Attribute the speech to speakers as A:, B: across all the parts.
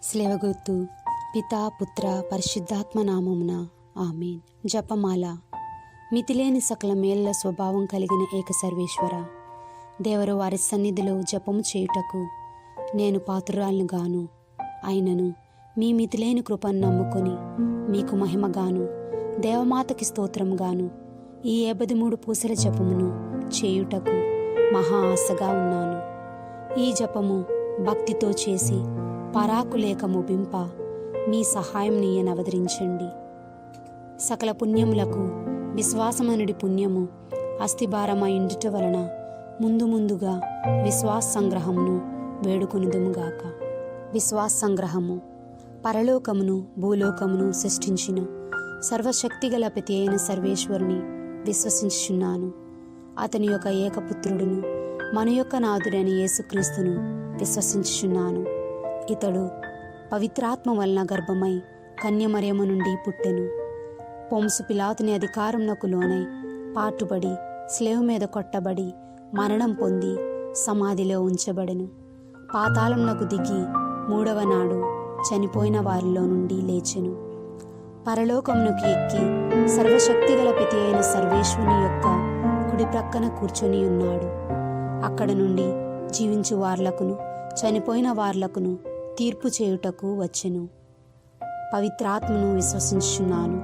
A: స్లేవగుర్తు పితా పుత్ర పరిశుద్ధాత్మ నామమున ఆమేన్. జపమాల. మితిలేని సకల మేళ్ల స్వభావం కలిగిన ఏక సర్వేశ్వర, దేవరు వారి సన్నిధిలో జపము చేయుటకు నేను పాత్రురాలను గాను. అయినను మీ మితిలేని కృపను నమ్ముకొని మీకు మహిమగాను దేవమాతకి స్తోత్రముగాను ఈ 53 పూసల జపమును చేయుటకు మహా ఆశగా ఉన్నాను. ఈ జపము భక్తితో చేసి పరాకులేక ముగింప మీ సహాయం నీయనవదరించండి. సకల పుణ్యములకు విశ్వాసమనుడి పుణ్యము అస్థిభారమైండుట వలన ముందుగా విశ్వాస సంగ్రహమును వేడుకొనుదుముగాక. విశ్వాస సంగ్రహము. పరలోకమును భూలోకమును సృష్టించిన సర్వశక్తిగల ప్రతి అయిన సర్వేశ్వరుని విశ్వసించుచున్నాను. అతని యొక్క ఏకపుత్రుడును మన యొక్క నాథుడైన యేసుక్రీస్తును విశ్వసించుచున్నాను. ఇతడు పవిత్రాత్మ వలన గర్భమై కన్యమరియమ నుండి పుట్టెను. పొంసు పిలాతుని అధికారంనకు లోనై పాటుబడి స్లేవ్ మీద కొట్టబడి మరణం పొంది సమాధిలో ఉంచబడెను. పాతాళంనకు దిగి 3వ నాడు చనిపోయిన వారిలో నుండి లేచెను. పరలోకమునకు ఎక్కి సర్వశక్తిగల ప్రతి అయిన సర్వేశ్వరుని యొక్క కుడి ప్రక్కన కూర్చొని ఉన్నాడు. అక్కడ నుండి జీవించు వార్లకును చనిపోయిన వార్లకును తీర్పు చేయుటకు వచ్చెను. పవిత్రాత్మను విశ్వసించుచున్నాను.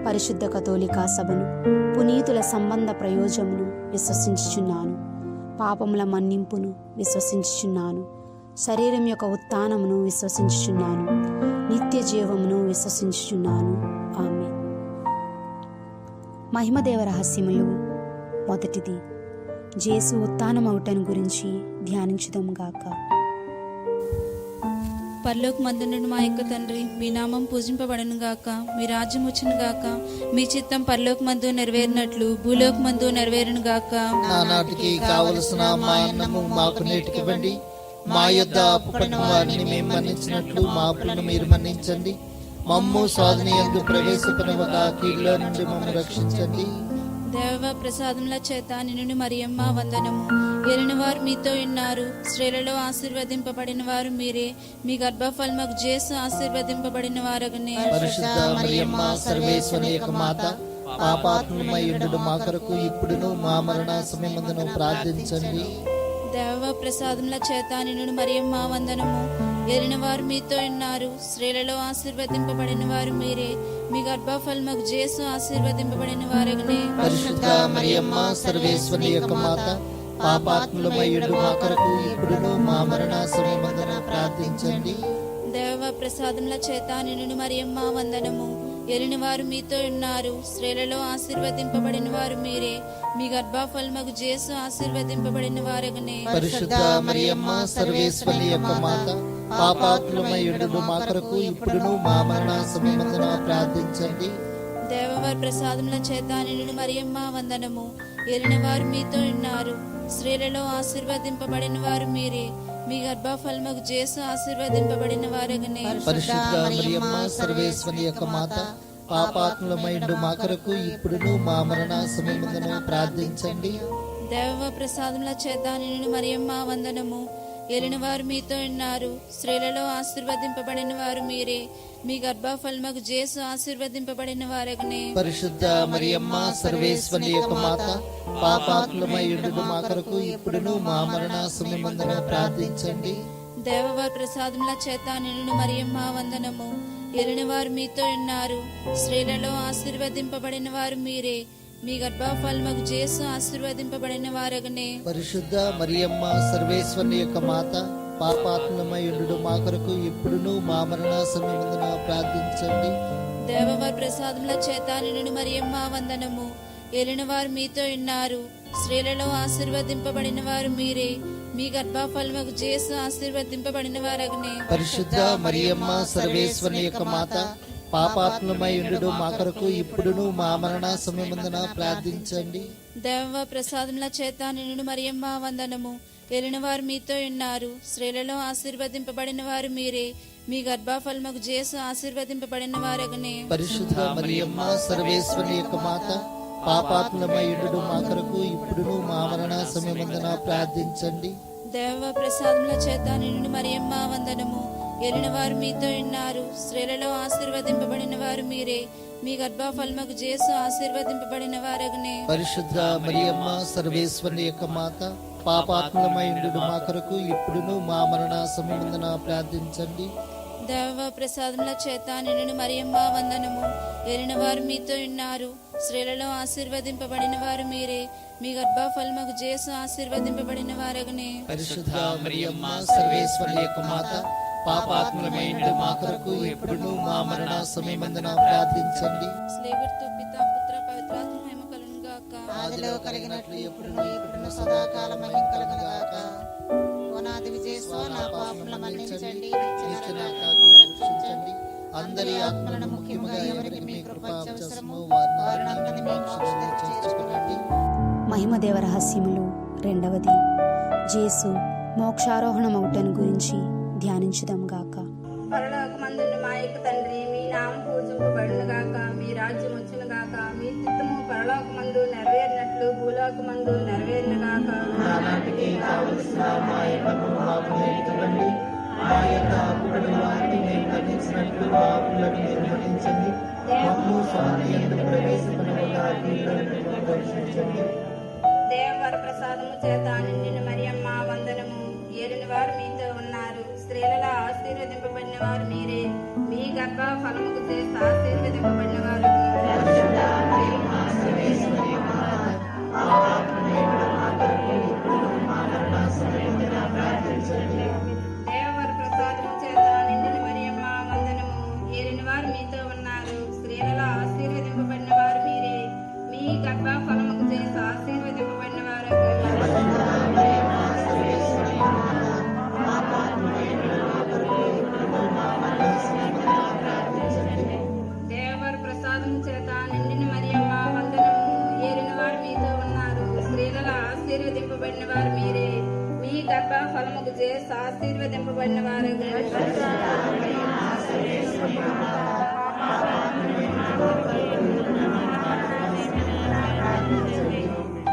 A: పరిశుద్ధ కథోలికా సభను పునీతుల సంబంధ ప్రయోజమును విశ్వసించుచున్నాను. పాపముల మన్నింపును విశ్వసించుచున్నాను. శరీరం యొక్క ఉత్థానమును విశ్వసించుచున్నాను. నిత్య జీవమును విశ్వసించుచున్నాను. ఆమేన్. మహిమదేవ రహస్యములు. మొదటిది, జేసు ఉత్థానమవుటను గురించి ధ్యానించుదాం గాక.
B: పరలోకమందుండును మా యొక్క తండ్రి, మీ నామం పూజింపబడను గాక, మీ రాజ్యం వచ్చును గాక, మీ చిత్తం పరలోకమందు నెరవేరినట్లు భూలోకమందు నెరవేరును గాక.
C: నానాటికి కావలసిన మా అన్నము మాకు నేటికివ్వండి. మా యొద్ద అప్పు పడిన వారిని మేము మన్నించినట్లు మా అప్పులను మీరు మన్నించండి. మమ్ము సాధన యందు ప్రవేశపనివ్వక కీడులో నుండి మమ్మల్ని రక్షించండి.
B: దేవ ప్రసాదముల చేత నిన్ను మరియమ్మ వందనము. ఏలిన వారు మీతో ఉన్నారు, స్త్రీలలో ఆశీర్వదింపబడిన వారు మీరే, మీ గర్భఫలముకు జేసు ఆశీర్వదింపబడిన వారగనే.
C: పరిశుద్ధ మరియమ్మ సర్వేశ్వరి యొక్క మాత, పాపాత్మయుడు మా కొరకు ఇప్పుడును మా మరణ సమయమందును ప్రార్థించండి.
B: దేవ ప్రసాదముల చేత నిన్ను మరియమ్మ వందనము. ఏలిన వారు మీతో ఉన్నారు, స్త్రీలలో ఆశీర్వదింపబడిన వారు మీరే, మీ గర్భఫలముకు జేసు ఆశీర్వదింపబడిన వారగనే.
C: పరిశుద్ధ మరియమ్మ సర్వేశ్వరి యొక్క మాత, పాపాత్ములమయుడు మా కొరకు ఇప్పుడును మా మరణ సమయమందున ప్రార్థించండి.
B: దేవ ప్రసాదముల చేత నిన్ను మరియమ్మ వందనము. ఏలిన వారు మీతో ఉన్నారు, స్త్రీలలో ఆశీర్వదింపబడిన వారు మీరే, మీ గర్భఫలముకు జేసు ఆశీర్వదింపబడిన వారగనే.
C: పరిశుద్ధ మరియమ్మ సర్వేశ్వరి యొక్క మాత, పాపాత్ములమయుడు మా కొరకు ఇప్పుడును మా మరణ సమయమందున ప్రార్థించండి.
B: దేవవారి ప్రసాదముల చేత నిన్ను మరియమ్మ వందనము. ఏలిన వారు మీతో ఉన్నారు, స్త్రీలలో ఆశీర్వదింపబడిన వారు మీరే, మీ గర్భఫలముకు జేసు ఆశీర్వదింపబడిన వారగనే.
C: పరిశుద్ధ మరియమ్మ సర్వేశ్వరి యొక్క మాత, పాపాత్ములమయుడు మా కొరకు ఇప్పుడును మా మరణ సమయమందున ప్రార్థించండి.
B: దేవ ప్రసాదముల చేత నిన్ను మరియమ్మ వందనము. ఏలిన వారు మీతో ఉన్నారు, స్త్రీలలో ఆశీర్వదింపబడిన వారు మీరే, మీ గర్భఫలముకు జేసు ఆశీర్వదింపబడిన వారగనే.
C: పరిశుద్ధ మరియమ్మ సర్వేశ్వరి యొక్క మాత, పాపాత్ములమయుడు మా కొరకు ఇప్పుడును మా మరణ సమయమందున ప్రార్థించండి.
B: దేవవారి ప్రసాదముల చేత నిన్ను మరియమ్మ వందనము. ఏలిన వారు మీతో ఉన్నారు, స్త్రీలలో ఆశీర్వదింపబడిన వారు మీరే, మీ గర్భఫలముకు జేసు ఆశీర్వదింపబడిన వారగనే.
C: పరిశుద్ధ మరియమ్మ సర్వేశ్వరి యొక్క మాత, పాపాత్ములమయుడు మా కొరకు ఇప్పుడును మా మరణ సమయమందున ప్రార్థించండి.
B: దేవవారి ప్రసాదముల చేత నిన్ను మరియమ్మ వందనము. ఏలిన వారు మీతో ఉన్నారు, స్త్రీలలో ఆశీర్వదింపబడిన వారు మీరే, మీ గర్భఫలముకు జేసు ఆశీర్వదింపబడిన వారగనే.
C: పరిశుద్ధ మరియమ్మ సర్వేశ్వరి యొక్క మాత, పాపాత్ములమయుడు మా కొరకు ఇప్పుడును మా మరణ సమయమందున ప్రార్థించండి.
B: దేవ ప్రసాదముల చేత నిన్ను మరియమ్మ వందనము. ఏలిన వారు మీతో ఉన్నారు, స్త్రీలలో ఆశీర్వదింపబడిన వారు మీరే, మీ గర్భఫలముకు జేసు ఆశీర్వదింపబడిన వారగనే.
C: పరిశుద్ధ మరియమ్మ సర్వేశ్వరి యొక్క మాత, పాపాత్ములమయుడు మా కొరకు ఇప్పుడును మా మరణ సమయమందున ప్రార్థించండి.
B: దేవ ప్రసాదముల చేత నిన్ను మరియమ్మ వందనము. ఏలిన వారు మీతో ఉన్నారు. స్త్రీలలో ఆశీర్వదింపబడిన వారు మీరే. మీ గర్భఫలముకు జేసు ఆశీర్వదింపబడిన వారగునే.
C: పరిశుద్ధ మరియమ్మ సర్వేశ్వరుని యొక్క మాత, పాపాత్ములమైండు మా కొరకు ఇప్పుడును మా మరణ సమయమందున ప్రార్థించండి.
B: దేవ ప్రసాదముల చేత నిన్ను మరియమ్మ వందనము. ఏలిన వారు మీతో ఉన్నారు. స్త్రీలలో ఆశీర్వదింపబడిన వారు మీరే. మీ గర్భఫలముకు జేసు ఆశీర్వదింపబడిన వారగునే.
C: పరిశుద్ధ మరియమ్మ సర్వేశ్వరుని యొక్క మాత, పాపాత్ములమైండు మా కొరకు ఇప్పుడును మా మరణ సమయమందున ప్రార్థించండి.
B: స్లేవర్తో పితా పుత్ర పవిత్రాత్మ మహిమ కలుగును గాక.
D: ఆదిలో కలిగినట్లు ఇప్పుడును సదాకాలం మహిమ కలుగును గాక. ఓనాది విజయస్వ నా పాపములను మన్నించండి, నిత్య నరకాగ్ని రక్షించండి. అందరి ఆత్మలను ముఖ్యముగా ఎవరికి మీ కృప అవసరమో వారిని మీ మోక్షంలో చేర్చుకోనండి.
A: మహిమదేవ రహస్యములు రెండవది, జేసు మోక్షారోహణమవుటను గురించి ధ్యానించుదాం గాక.
E: పరలోకమందున్న మా యొక్క తండ్రి, మీ నామం పూజింపబడును గాక. మీ రాజ్యం వచ్చును గాక. మీ చిత్తము పరలోకమందు నెరవేరినట్లు భూలోకమందు నెరవేరును గాక.
C: నానాటికి కావలసిన మా ఎడము మాకు నేర్చుకోండి. మా యొక్క అప్పుడని వారిని మేము మన్నించినట్లు మా అప్పులను మీరు మన్నించండి. మమ్ము స్వామి యందు ప్రవేశింపనివ్వక కీడులను దర్శించండి.
E: దేవవర ప్రసాదము చేత నిండిన మరియమ్మ వందనము. ఏలిన వారు మీతో ఉన్నారు. స్త్రీలలో ఆశీర్వదింపబడిన వారు మీరే. మీ గర్భ ఫలముకు చేసి ఆశీర్వదింపబడిన వారు. దేవవర ప్రసాదము చేత నిండిన మరియమ్మ వందనము. ఏలిన వారు మీతో ఉన్నారు. స్త్రీలలో ఆశీర్వదింపబడిన వారు మీరే. మీ గర్భ ఫలముకు చేసి ఆశీర్వదింపబడిన వారు. దేవవర ప్రసాదము చేత నిండిన మరియమ్మ వందనము. ఏలిన వారు మీతో ఉన్నారు. స్త్రీలలో ఆశీర్వదింపబడిన వారు మీరే. మీ గర్భ ఫలముకు చేసి ఆశీర్వదింపబడిన వారు.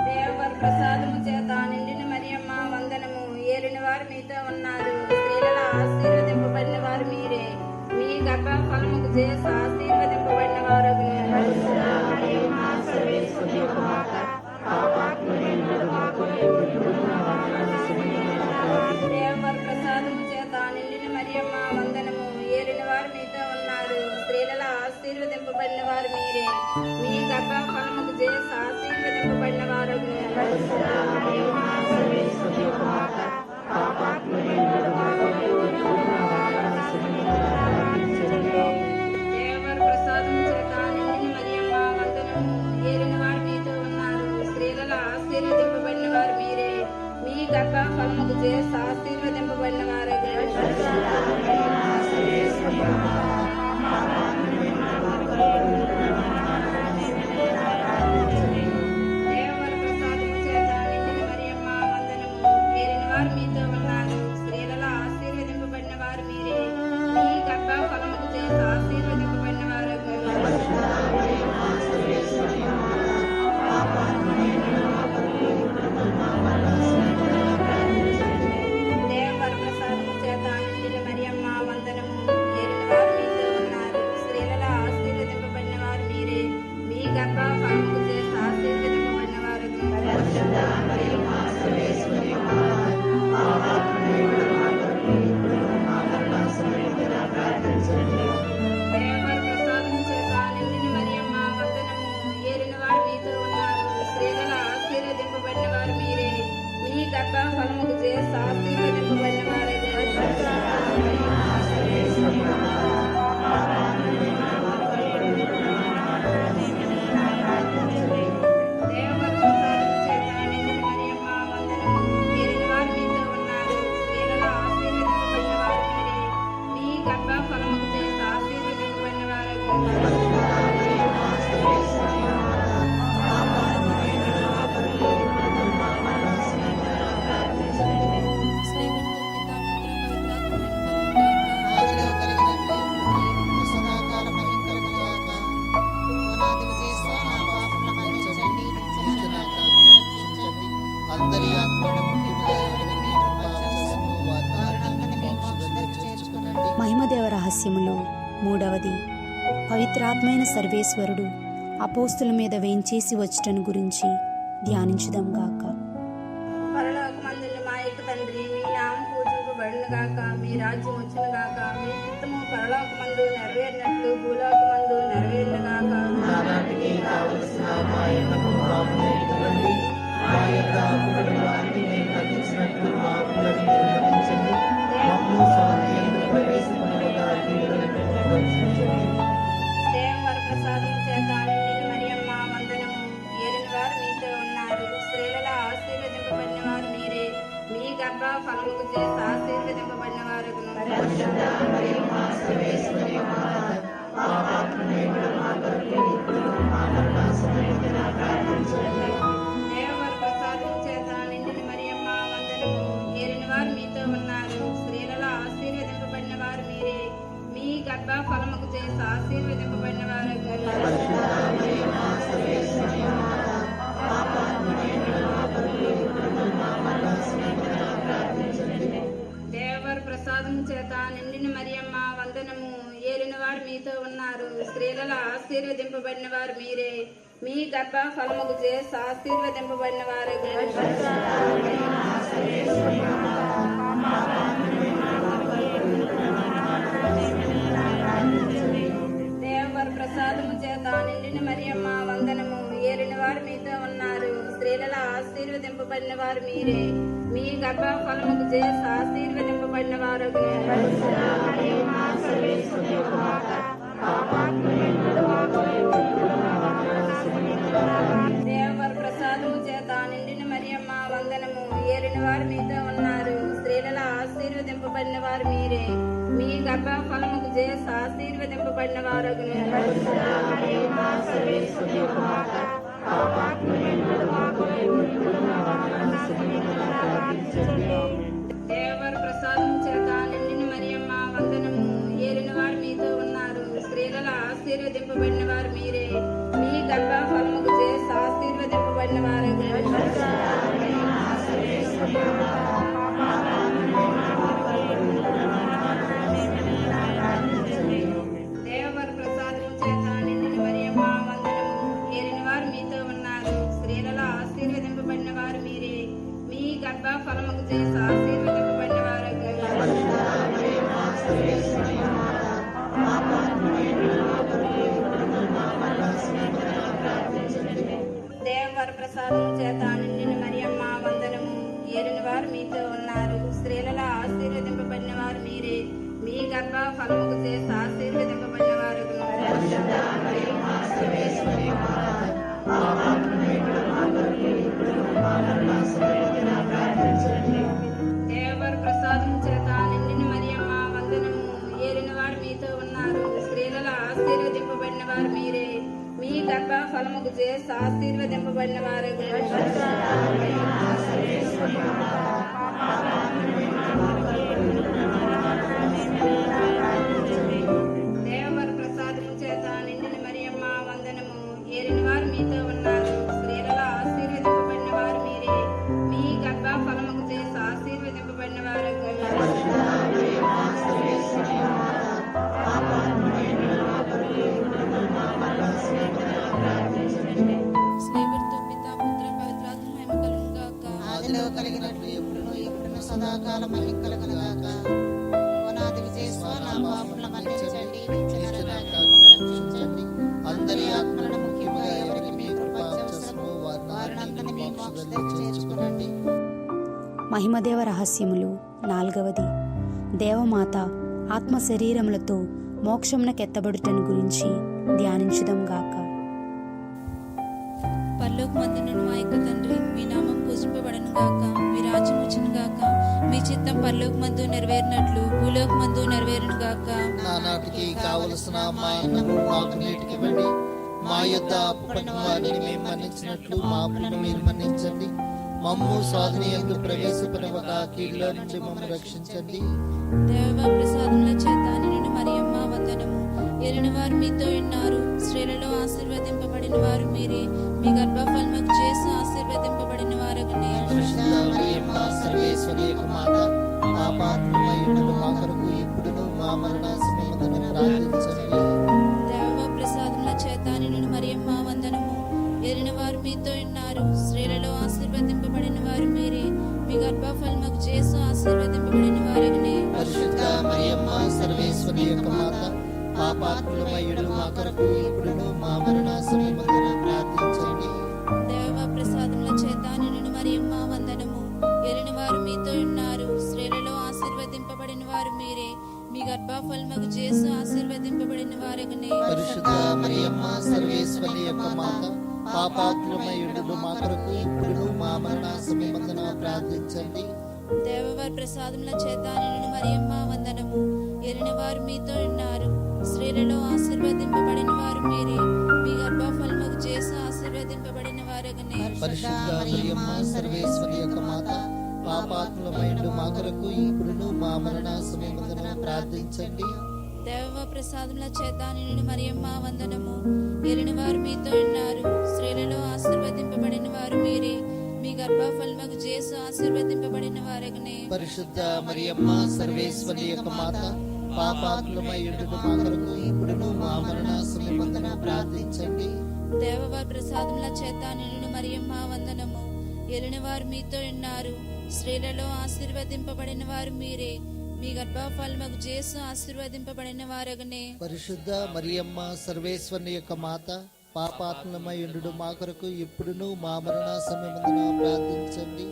E: దేవవర ప్రసాదము చేత నిండిన మరియమ్మ వందనము. ఏలిన వారు మీతో ఉన్నారు. స్త్రీలలో ఆశీర్వదింపబడిన వారు మీరే. మీ గర్భ ఫలముకు చేసి ఆశీర్వదింపబడిన వారు. దేవవర ప్రసాదము చేత నిండిన మరియమ్మ వందనము. ఏలిన వారు మీతో ఉన్నారు. స్త్రీలలో ఆశీర్వదింపబడిన వారు మీరే. మీ గర్భ ఫలముకు చేసి ఆశీర్వదింపబడిన వారు. దేవవర ప్రసాదము చేత నిండిన మరియమ్మ వందనము. ఏలిన వారు మీతో ఉన్నారు. స్త్రీలలో ఆశీర్వదింపబడిన వారు మీరే. మీ గర్భ ఫలముకు చేసి ఆశీర్వదింపబడిన వారు. దేవవర ప్రసాదము చేత నిండిన మరియమ్మ వందనము. ఏలిన వారు మీతో ఉన్నారు. స్త్రీలలో ఆశీర్వదింపబడిన వారు మీరే. మీ గర్భ ఫలముకు చేసి ఆశీర్వదింపబడిన వారు. దేవవర ప్రసాదము చేత నిండిన మరియమ్మ వందనము. ఏలిన వారు మీతో ఉన్నారు. స్త్రీలలో ఆశీర్వదింపబడిన వారు మీరే. మీ గర్భ ఫలముకు చేసి ఆశీర్వదింపబడిన వారు. దేవవర ప్రసాదము చేత నిండిన మరియమ్మ వందనము. ఏలిన వారు మీతో ఉన్నారు. స్త్రీలలో ఆశీర్వదింపబడిన వారు మీరే. మీ గర్భ ఫలముకు చేసి ఆశీర్వదింపబడిన వారు. దేవవర ప్రసాదము చేత నిండిన మరియమ్మ వందనము. ఏలిన వారు మీతో ఉన్నారు. స్త్రీలలో ఆశీర్వదింపబడిన వారు మీరే. మీ గర్భ ఫలముకు చేసి ఆశీర్వదింపబడిన వారు.
B: స్లేవర్తో పితా పుత్ర పవిత్రాత్మ మహిమ కలుగును గాక.
D: ఆదిలో కలిగినట్లు ఇప్పుడును సదాకాలం మహిమ కలుగును గాక. ఓనాది విజయస్వ నా పాపములను మన్నించండి, నిత్య నరకాగ్ని రక్షించండి.
C: అందరి ఆత్మలను ముఖ్యముగా ఎవరికి మీ కృప అవసరమో వారిని మీ మోక్షంలో చేర్చుకోనండి.
A: మహిమదేవ రహస్యములో మూడవది, పవిత్రాత్మైన సర్వేశ్వరుడు అపోస్తుల మీద వేంచేసి వచ్చటను గురించి ధ్యానించుదాం గాక.
E: పరలోకమందున్న మా యొక్క తండ్రి, మీ నామం పూజింపబడును గాక, మీ రాజ్యం వచ్చును గాక, మీ చిత్తము పరలోకమందు నెరవేరినట్లు భూలోకమందు నెరవేరును గాక.
C: నానాటికి కావలసిన మా అన్నము మాకు నేర్పండి. మా యొక్క అప్పుడైన వారిని మేము మన్నించినట్లు మా అప్పులను మీరు మన్నించండి. మమ్ము శోధన యందు ప్రవేశింపనివ్వక కీడుల నుండి రక్షించండి.
E: దేవవర ప్రసాదము చేత నిండిన మరియమ్మ వందనము. ఏలిన వారు మీతో ఉన్నారు, స్త్రీలలో ఆశీర్వదింపబడిన వారు మీరే, మీ గర్భ ఫలముకు చేసి ఆశీర్వదింపబడిన వారు. దేవవర ప్రసాదము చేత నిండిన మరియమ్మ వందనము. ఏలిన వారు మీతో ఉన్నారు, స్త్రీలలో ఆశీర్వదింపబడిన వారు మీరే, మీ గర్భ ఫలముకు చేసి ఆశీర్వదింపబడిన వారు. దేవవర ప్రసాదం చేత నిండిన మరియమ్మ వందనము. ఏలిన వారు మీతో ఉన్నారు, స్త్రీలలో ఆశీర్వదింపబడిన వారు మీరే, మీ గర్భ ఫలముకు చేసి ఆశీర్వదింపబడిన వారు. దేవవర ప్రసాదము చేత నిండిన మరియమ్మ వందనము. ఏలిన వారు మీతో ఉన్నారు, స్త్రీలలో ఆశీర్వదింపబడిన వారు మీరే, మీ గర్భ ఫలముకు చేసి ఆశీర్వదింపబడిన వారు. దేవవర ప్రసాదము చేత నిండిన మరియమ్మ వందనము. ఏలిన వారు మీతో ఉన్నారు, స్త్రీలలో ఆశీర్వదింపబడిన వారు మీరే, మీ గర్భ ఫలముకు చేసి ఆశీర్వదింపబడిన వారు. దేవవర ప్రసాదం చేత నిండిన మరియమ్మ వందనము. ఏలిన వారు మీతో ఉన్నారు, స్త్రీలలో ఆశీర్వదింపబడిన వారు మీరే, మీ గర్భ ఫలముకు చేసి ఆశీర్వదింపబడిన వారు. దేవవర ప్రసాదం చేత నిండిన మరియమ్మ వందనము. ఏలిన వారు మీతో ఉన్నారు, స్త్రీలలో ఆశీర్వదింపబడిన వారు మీరే, మీ గర్భ ఫలముకు చేసి ఆశీర్వదింపబడిన వారు. దేవవర ప్రసాదం చేత నిండిన మరియమ్మ వందనము. ఏలిన వారు మీతో ఉన్నారు, స్త్రీలలో ఆశీర్వదింపబడిన వారు మీరే, మీ గర్భ ఫలముకు చేసి ఆశీర్వదింపబడిన వారు. దేవవర ప్రసాదం చేత నిండిన మరియమ్మ వందనము. ఏలిన వారు మీతో ఉన్నారు, స్త్రీలలో ఆశీర్వదింపబడిన వారు మీరే, మీ గర్భ ఫలముకు చేసి ఆశీర్వదింపబడిన వారు. దేవవర ప్రసాదం చేత నిండిన మరియమ్మ వందనము. ఏలిన వారు మీతో ఉన్నారు, స్త్రీలలో ఆశీర్వదింపబడిన వారు మీరే, మీ గర్భ ఫలముకు చేసి ఆశీర్వదింపబడిన వారు.
B: స్నేహితులతో పితా పుత్ర పవిత్రాత్మ మహిమ కలుగును గాక.
D: ఆదిలో కలిగినట్లు ఎప్పుడును సదాకాలం మహిమ కలుగును గాక. ఓనాది విజయస్వ నా పాపముల మన్నించండి, నిత్య నరకాగ్ని రక్షించండి.
C: అందరి ఆత్మలను ముఖ్యముగా ఎవరికి మీ కృప అవసరమో
D: వారినందరినీ మీ మోక్షంలోకి చేర్చుకునండి.
A: మహిమదేవ రహస్యములు నాలుగవది, దేవమాత ఆత్మ శరీరములతో మోక్షమునకెత్తబడుటను గురించి ధ్యానించుదాం గాక.
B: పరలోకమందున్న మా యొక్క తండ్రి, మీ నామం పూజింపబడను గాక, మీ రాజ్యం వచ్చును గాక, మీ చిత్తం పరలోకమందు నెరవేరినట్లు భూలోకమందు నెరవేరును గాక.
C: నానాటికి కావలసిన మా అన్నము మాకు నేటికివ్వండి. మా యొద్ద అప్పుపడిన వారిని మేము మన్నించినట్లు మా అప్పులను మీరు మన్నించండి. మమ్ము శోధన యందు ప్రవేశపనివ్వక కీడులో నుండి మమ్మల్ని రక్షించండి.
B: దేవవర ప్రసాదముల చేత నిండిన మరియమ్మ వందనము. ఏలిన వారు మీతో ఉన్నారు, స్త్రీలలో ఆశీర్వదింపబడిన వారు మీరే, మీ గర్భ ఫలముకు చేసి ఆశీర్వదింపబడిన వారు.
C: పరిశుద్ధ మరియమ్మ సర్వేశ్వరి యొక్క మాత, మా పాత్రమయుడు మా కొరకు ఇప్పుడును మా మా మరణ సమయమందున ప్రార్థించండి.
B: దేవ ప్రసాదముల చేత నిన్ను మరియమ్మ వందనము. ఏలిన వారు మీతో ఉన్నారు, స్త్రీలలో ఆశీర్వదింపబడిన వారు మీరే. మీ గర్భఫలముకు చేసు ఆశీర్వదింపబడిన వారగనే.
C: పరిశుద్ధ మరియమ్మ సర్వేశ్వరి యొక్క మాత, పాపాత్ములమయ్యుడు మా కొరకు ఇప్పుడును మా మరణ సమయమందున ప్రార్థించండి.
B: దేవ ప్రసాదముల చేత నిన్ను మరియమ్మ వందనము. ఏలిన వారు మీతో ఉన్నారు, స్త్రీలలో ఆశీర్వదింపబడిన వారు మీరే. మీ గర్భఫలముకు చేసు ఆశీర్వదింపబడిన వారగనే.
C: పరిశుద్ధ మరియమ్మ సర్వేశ్వరి యొక్క మాత, పాపాత్ములమయ్యుడు మా కొరకు ఇప్పుడును మా మరణ సమయమందున ప్రార్థించండి.
B: దేవవారి ప్రసాదముల చేత నిన్ను మరియమ్మ వందనము. ఏలిన వారు మీతో ఉన్నారు, స్త్రీలలో ఆశీర్వదింపబడిన వారు మీరే. మీ గర్భఫలముకు చేసు ఆశీర్వదింపబడిన వారగనే.
C: పరిశుద్ధ మరియమ్మ సర్వేశ్వరి యొక్క మాత, పాపాత్ములమయ్యుడు మా కొరకు ఇప్పుడును మా మరణ సమయమందున ప్రార్థించండి.
B: దేవ ప్రసాదముల చేత నిన్ను మరియమ్మ వందనము. ఏలిన వారు మీతో ఉన్నారు, స్త్రీలలో ఆశీర్వదింపబడిన వారు మీరే. మీ గర్భఫలముకు చేసు ఆశీర్వదింపబడిన వారగనే.
C: పరిశుద్ధ మరియమ్మ సర్వేశ్వరి యొక్క మాత, పాపాత్ములమయ్యుడు మా కొరకు ఇప్పుడును మా మరణ సమయమందున ప్రార్థించండి.
B: దేవవారి ప్రసాదముల చేత నిన్ను మరియమ్మ వందనము. ఏలిన వారు మీతో ఉన్నారు, స్త్రీలలో ఆశీర్వదింపబడిన వారు మీరే. మీ గర్భఫలముకు చేసు ఆశీర్వదింపబడిన వారగనే.
C: పరిశుద్ధ మరియమ్మ సర్వేశ్వరి యొక్క మాత, పాపాత్ములమయ్యుడు మా కొరకు ఇప్పుడును మా మరణ సమయమందున ప్రార్థించండి.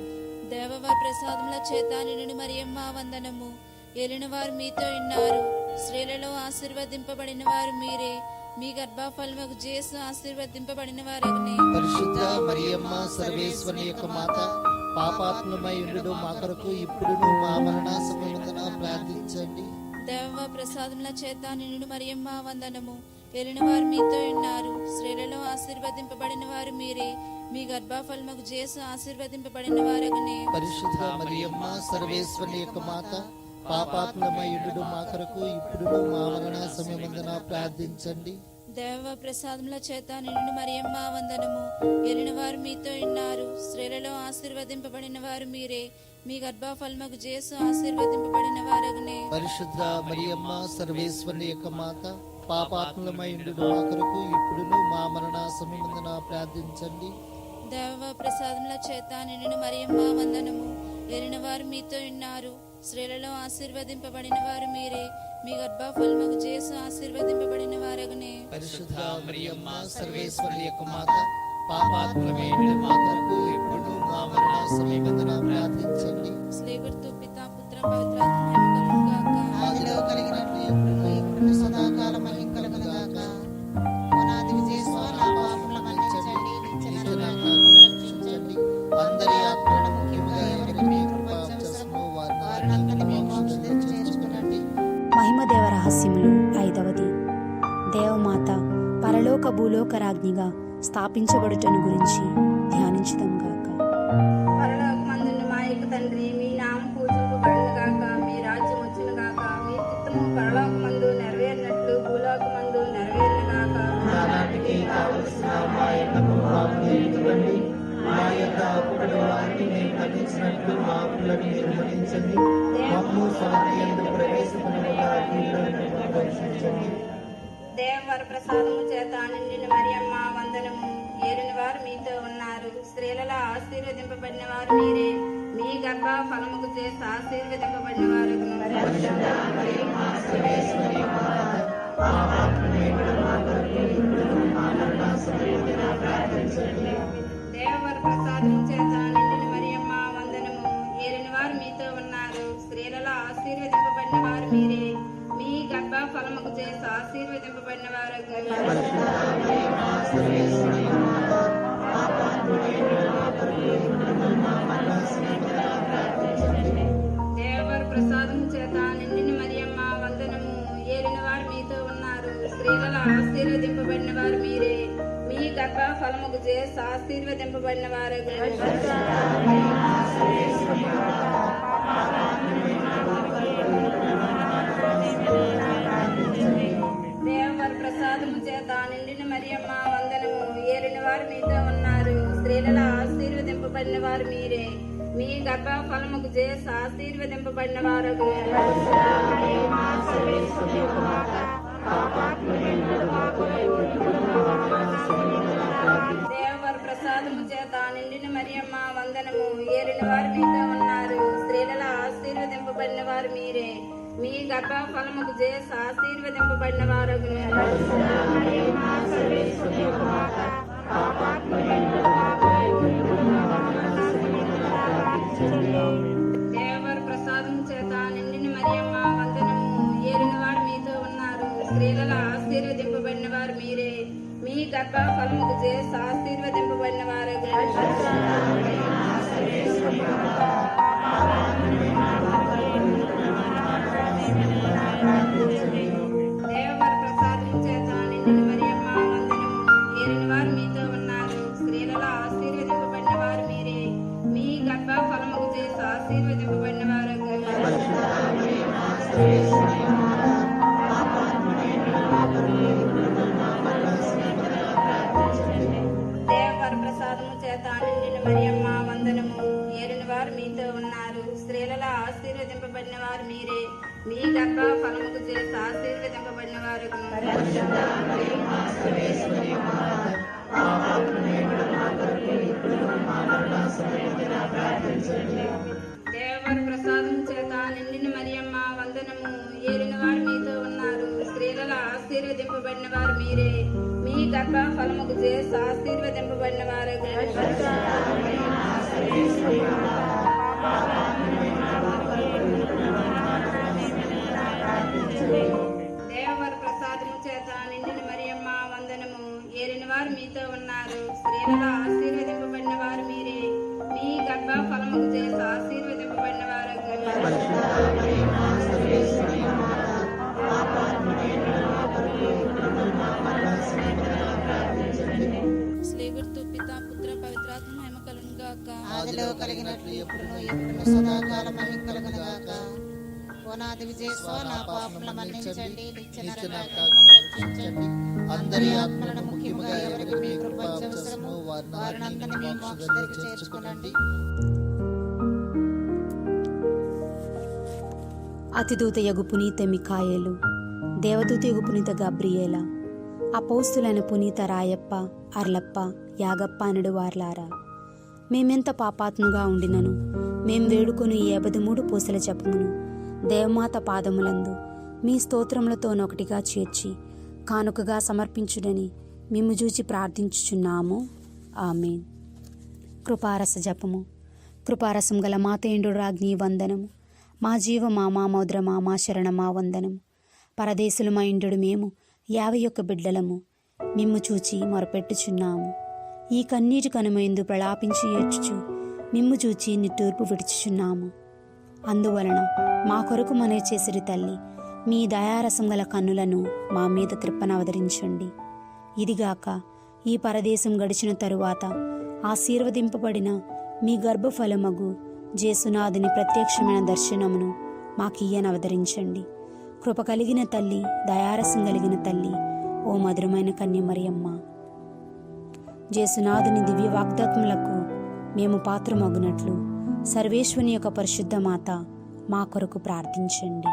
B: దేవవారి ప్రసాదముల చేత నిన్ను మరియమ్మ వందనము. ఏలిన వారు మీతో ఉన్నారు, స్త్రీలలో ఆశీర్వదింపబడిన వారు మీరే. మీ గర్భఫలముకు చేసు ఆశీర్వదింపబడిన వారగనే.
C: పరిశుద్ధ మరియమ్మ సర్వేశ్వరి యొక్క మాత, పాపాత్ములమయ్యుడు మా కొరకు ఇప్పుడును మా మరణ సమయమందున ప్రార్థించండి.
B: దేవ ప్రసాదముల చేత నిన్ను మరియమ్మ వందనము. ఏలిన వారు మీతో ఉన్నారు, స్త్రీలలో ఆశీర్వదింపబడిన వారు మీరే. మీ గర్భఫలముకు చేసు ఆశీర్వదింపబడిన వారగనే.
C: పరిశుద్ధ మరియమ్మ సర్వేశ్వరి యొక్క మాత, పాపాత్ములమయ్యుడు మా కొరకు ఇప్పుడును మా మరణ సమయమందున ప్రార్థించండి.
B: దేవ ప్రసాదముల చేత నిన్ను మరియమ్మ వందనము. ఏలిన వారు మీతో ఉన్నారు, స్త్రీలలో ఆశీర్వదింపబడిన వారు మీరే. మీ గర్భఫలముకు చేసు ఆశీర్వదింపబడిన వారగనే.
C: పరిశుద్ధ మరియమ్మ సర్వేశ్వరి యొక్క మాత, పాపాత్ములమయ్యుడు మా కొరకు ఇప్పుడును మా మరణ సమయమందున ప్రార్థించండి.
B: దేవ ప్రసాదముల చేత నిన్ను మరియమ్మ వందనము. ఏలిన వారు మీతో ఉన్నారు, స్త్రీలలో ఆశీర్వదింపబడిన వారు మీరే. మీ గర్భఫలముకు చేసు ఆశీర్వదింపబడిన వారగనే.
C: పరిశుద్ధ మరియమ్మ సర్వేశ్వరి యొక్క మాత, పాపాత్ములమయ్యుడు మా కొరకు ఇప్పుడును మా మరణ సమయమందున ప్రార్థించండి.
B: స్లేవర్తు పితా పుత్ర పవిత్రాత్మ మహిమ కలుగును గాక.
D: ఆదిలో కలిగినట్లు ఎప్పుడును ఇప్పుడును సదాకాలం మహిమ కలుగును గాక. పునాది విజయస్వ నా పాపములను మన్నించండి, నిత్య నరకాగ్ని రక్షించండి.
C: అందరి ఆత్మలను ముఖ్యముగా ఎవరికి మీ కృప అవసరమో వారిని మీ మోక్షంలో చేర్చుకొనండి.
A: మహిమదేవ రహస్యములు 5వది. దేవమాత పరలోక భూలోక రాజ్ఞిగా స్థాపించబడుటను గురించి ధ్యానించుదాం గాక.
E: పరలోకమందున్న మా యొక్క తండ్రి, మీ నామం పూజింపబడును గాక. మీ రాజ్యం వచ్చును గాక. మీ చిత్తము పరలోకమందు నెరవేరినట్లు భూలోకమందు నెరవేరును గాక.
C: నానాటికి కావలసిన మా అన్నము మాకు నేర్చుకోండి. మా యొక్క అప్పుల వారిని మేము మన్నించినట్లు మా అప్పులను మీరు మన్నించండి. మమ్ము శోధన యందు ప్రవేశపెట్టకుండా కీడులో నుండి రక్షించండి.
E: దేవవర ప్రసాదము చేత నిండిన మరియమ్మ వందనము. ఏలిన వారు మీతో ఉన్నారు, స్త్రీలలో ఆశీర్వదింపబడిన వారు మీరే. మీ గర్భ ఫలముకు చేసి ఆశీర్వదింపబడిన వారు. దేవవర ప్రసాదము చేత నిండిన మరియమ్మ వందనము. ఏలిన వారు మీతో ఉన్నారు, స్త్రీలలో ఆశీర్వదింపబడిన వారు మీరే. మీ గర్భ ఫలముకు చేసి ఆశీర్వదింపబడిన వారు. దేవవర ప్రసాదము చేత నిండిన మరియమ్మ వందనము. ఏలిన వారు మీతో ఉన్నారు, స్త్రీలలో ఆశీర్వదింపబడిన వారు మీరే. మీ గర్భ ఫలముకు చేసి ఆశీర్వదింపబడిన వారు. దేవవర ప్రసాదము చేత నిండిన మరియమ్మ వందనము. ఏలిన వారు మీతో ఉన్నారు, స్త్రీలలో ఆశీర్వదింపబడిన వారు మీరే. మీ గర్భఫలముకు చేసి ఆశీర్వదింపబడిన వారు దేవర ప్రసాదము చేత నిండిన మరియమ్మ వందనము. ఏలిన వారు మీతో ఉన్నారు, స్త్రీలలో ఆశీర్వదింపబడిన వారు మీరే. మీ గర్భఫలముకు చేసి ఆశీర్వదింపబడిన వారు దేవర ప్రసాదము చేత నిండిన మరియమ్మ వందనము. ఏలిన వారు మీతో ఉన్నారు, స్త్రీలలో ఆశీర్వదింపబడిన వారు మీరే. మీ గర్భఫలముకు చేసి ఆశీర్వదింపబడిన వారు దేవర ప్రసాదము చేత నిండిన మరియమ్మ వందనము. ఏలిన వారు మీతో ఉన్నారు, స్త్రీలలో ఆశీర్వదింపబడిన వారు మీరే. మీ గర్భఫలముకు చేసి ఆశీర్వదింపబడిన వారు దేవర ప్రసాదము చేత నిండిన మరియమ్మ వందనము. ఏలిన వారు మీతో ఉన్నారు, స్త్రీలలో ఆశీర్వదింపబడిన వారు మీరే. మీ గర్భఫలముకు చేసి ఆశీర్వదింపబడిన వారు దేవర ప్రసాదము చేత నిండిన మరియమ్మ వందనము. ఏలిన వారు మీతో ఉన్నారు, స్త్రీలలో ఆశీర్వదింపబడిన వారు మీరే. మీ గర్భఫలముకు చేసి ఆశీర్వదింపబడిన వారు దేవర ప్రసాదము చేత నిండిన మరియమ్మ వందనము. ఏలిన వారు మీతో ఉన్నారు, స్త్రీలలో ఆశీర్వదింపబడిన వారు మీరే. మీ గర్భఫలముకు చేసి ఆశీర్వదింపబడిన వారు
B: స్లేగుర్తు పితా పుత్ర పవిత్రాత్మ మహిమ కలుగును గాక.
D: ఆదిలో కలిగినట్లు ఎప్పుడును సదాకాలం మహిమ కలుగును గాక. ఓనాది విజయస్వ నా పాపముల మన్నించండి, నిత్య నరకాగ్ని రక్షించండి. అందరి ఆత్మలను ముఖ్యముగా ఎవరికి మీ కృప అవసరమో వారినందరినీ మీ మోక్షంలోకి చేర్చుకోనండి.
A: అతిదూతయగు పునీత మిఖాయేలు, దేవదూతయగు పునీత గబ్రియేల, అపౌస్తులైన పునీత రాయప్ప, అర్లప్ప, యాగప్ప అనడు వార్లారా, మేమెంత పాపాత్ముగా ఉండినను మేం వేడుకొని ఈ 53 పూసల జపమును దేవమాత పాదములందు మీ స్తోత్రములతోనొకటిగా చేర్చి కానుకగా సమర్పించుడని మిమ్ము చూచి ప్రార్థించుచున్నాము. ఆమేన్. కృపారస జపము. కృపారసం గల మాతేండు రాజ్ఞి వందనము. మా జీవ మా మౌద్రమా మా శరణమా వందనము. పరదేశులు మా ఇండు మేము 51 బిడ్డలము మిమ్ము చూచి మొరపెట్టుచున్నాము. ఈ కన్నీటి కనుమయందు ప్రలాపించి ఏడ్చుచు మిమ్ము చూచి నిట్టూర్పు విడుచుచున్నాము. అందువలన మా కొరకు మనే చేసిరి తల్లి, మీ దయారసం గల కన్నులను మా మీద త్రిప్పనవతరించండి. ఇదిగాక ఈ పరదేశం గడిచిన తరువాత ఆశీర్వదింపబడిన మీ గర్భఫలమగు జేసునాథుని ప్రత్యక్షమైన దర్శనమును మాకియ్యనవతరించండి. కృప కలిగిన తల్లి, దయారసం కలిగిన తల్లి, ఓ మధురమైన కన్య మరియమ్మ, జేసునాథుని దివ్య వాగ్దాత్ములకు మేము పాత్రమగునట్లు సర్వేశ్వని యొక్క పరిశుద్ధ మాత మా కొరకు ప్రార్థించండి.